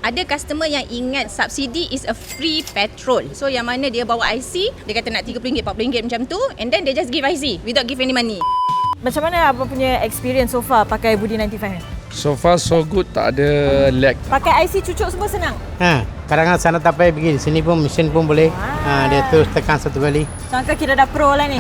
Ada customer yang ingat subsidi is a free petrol. So yang mana dia bawa IC, dia kata nak RM30, RM40 macam tu, and then they just give IC without give any money. Macam mana abang punya experience so far pakai Budi 95 ni? So far so good, tak ada lag. Pakai IC cucuk semua senang? Kadang-kadang sana tak payah pergi, sini pun mesin pun boleh. Dia terus tekan satu kali. Sangka kira dah pro lah ni.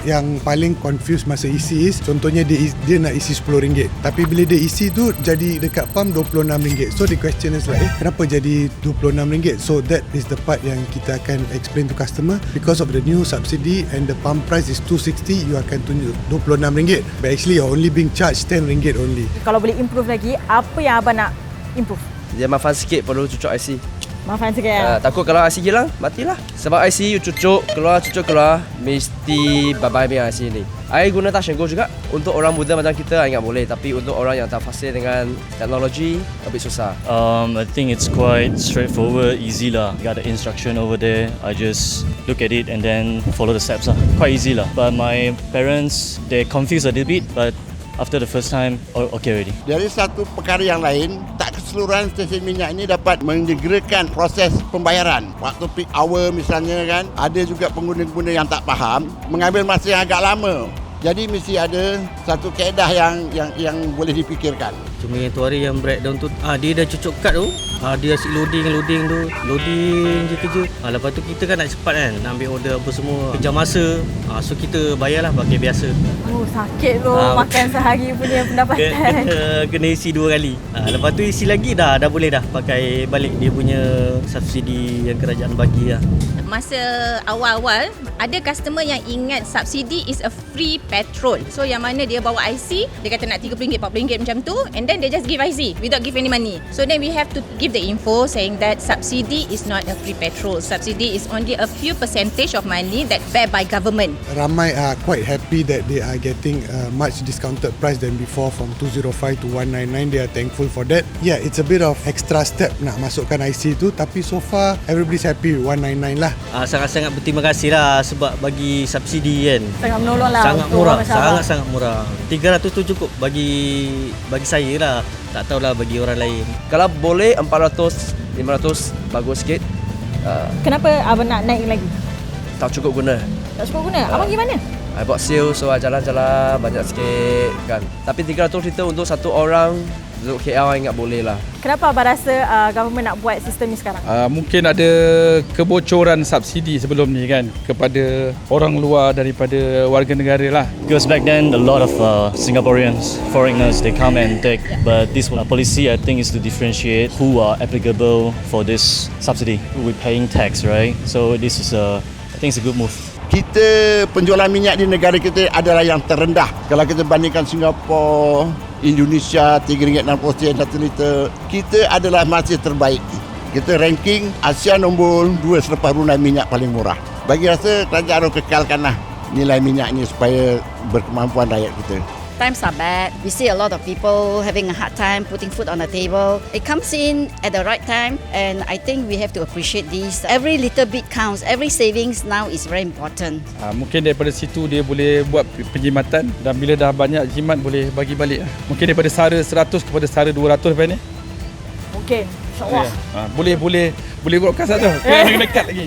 Yang paling confused masa isi is, contohnya dia nak isi RM10, tapi bila dia isi tu jadi dekat pump RM26. So the question is like, kenapa jadi RM26? So that is the part yang kita akan explain to customer. Because of the new subsidy and the pump price is $260, you akan tunjuk RM26. But actually you're only being charged RM10 only. Kalau boleh improve lagi, apa yang abang nak improve? Dia maafan sikit perlu cucuk IC. Maafan sikit ya? Takut kalau IC hilang, matilah. Sebab IC you cucuk keluar, mesti bye-bye dengan IC ni. I guna touch and go juga. Untuk orang muda macam kita, I ingat boleh. Tapi untuk orang yang tak fasih dengan teknologi, a bit susah. I think it's quite straightforward, easy lah. Got the instruction over there. I just look at it and then follow the steps lah. Quite easy lah. But my parents, they're confused a little bit, but after the first time, okay already. Dari satu perkara yang lain, tak keseluruhan stesen minyak ini dapat menyegerakan proses pembayaran. Waktu peak hour misalnya kan, ada juga pengguna-pengguna yang tak faham, mengambil masa yang agak lama. Jadi mesti ada satu kaedah yang boleh dipikirkan. Cuma yang tu hari yang breakdown tu, dia dah cucuk kad tu, dia asyik loading tu, loading je kerja. Lepas tu kita kan nak cepat kan, nak ambil order apa semua, kejar masa. So kita bayarlah pakai biasa. Sakit tu makan sehari punya pendapatan. Kena isi 2 kali. Lepas tu isi lagi dah boleh dah pakai balik dia punya subsidi yang kerajaan bagi lah. Masa awal-awal, ada customer yang ingat subsidi is a free petrol. So yang mana dia bawa IC, dia kata nak RM30, RM40 macam tu, and then they just give IC without give any money. So then we have to give the info saying that subsidy is not a free petrol. Subsidy is only a few percentage of money that bear by government. Ramai are quite happy that they are getting a much discounted price than before, from 205 to 199. They are thankful for that. Yeah, it's a bit of extra step nak masukkan IC tu, tapi so far everybody's happy with 199 lah. Sangat-sangat berterima kasih lah sebab bagi subsidi kan. Sangat menolong lah. Sangat murah, sangat-sangat murah. 300 tu cukup bagi saya lah. Tak tahulah bagi orang lain. Kalau boleh 400, 500 bagus sikit. Kenapa abang nak naik lagi? Tak cukup guna. Tak cukup guna? Abang pergi mana? I buat sale, so I jalan-jalan banyak sikit kan. Tapi 300 liter untuk satu orang, untuk KL ingat boleh lah. Kenapa abang rasa government nak buat sistem ni sekarang? Mungkin ada kebocoran subsidi sebelum ni kan kepada orang luar daripada warga negara lah. Because back then, a lot of Singaporeans, foreigners, they come and take. But this policy, I think, is to differentiate who are applicable for this subsidy. We're paying tax, right? So this is I think it's a good move. Kita penjualan minyak di negara kita adalah yang terendah. Kalau kita bandingkan Singapura, Indonesia, RM3.60 1 liter, kita adalah masih terbaik. Kita ranking Asia nombor 2 selepas Brunei minyak paling murah. Bagi rasa kerajaan harus kekalkanlah nilai minyak ni supaya berkemampuan rakyat kita. Times are bad. We see a lot of people having a hard time putting food on the table. It comes in at the right time, and I think we have to appreciate this. Every little bit counts. Every savings now is very important. Mungkin daripada situ dia boleh buat penjimatan, dan bila dah banyak jimat boleh bagi balik. Mungkin daripada sara 100 kepada sara 200 lepas ni. Mungkin. InsyaAllah. Boleh broadcast lah tu. Kena dekat lagi.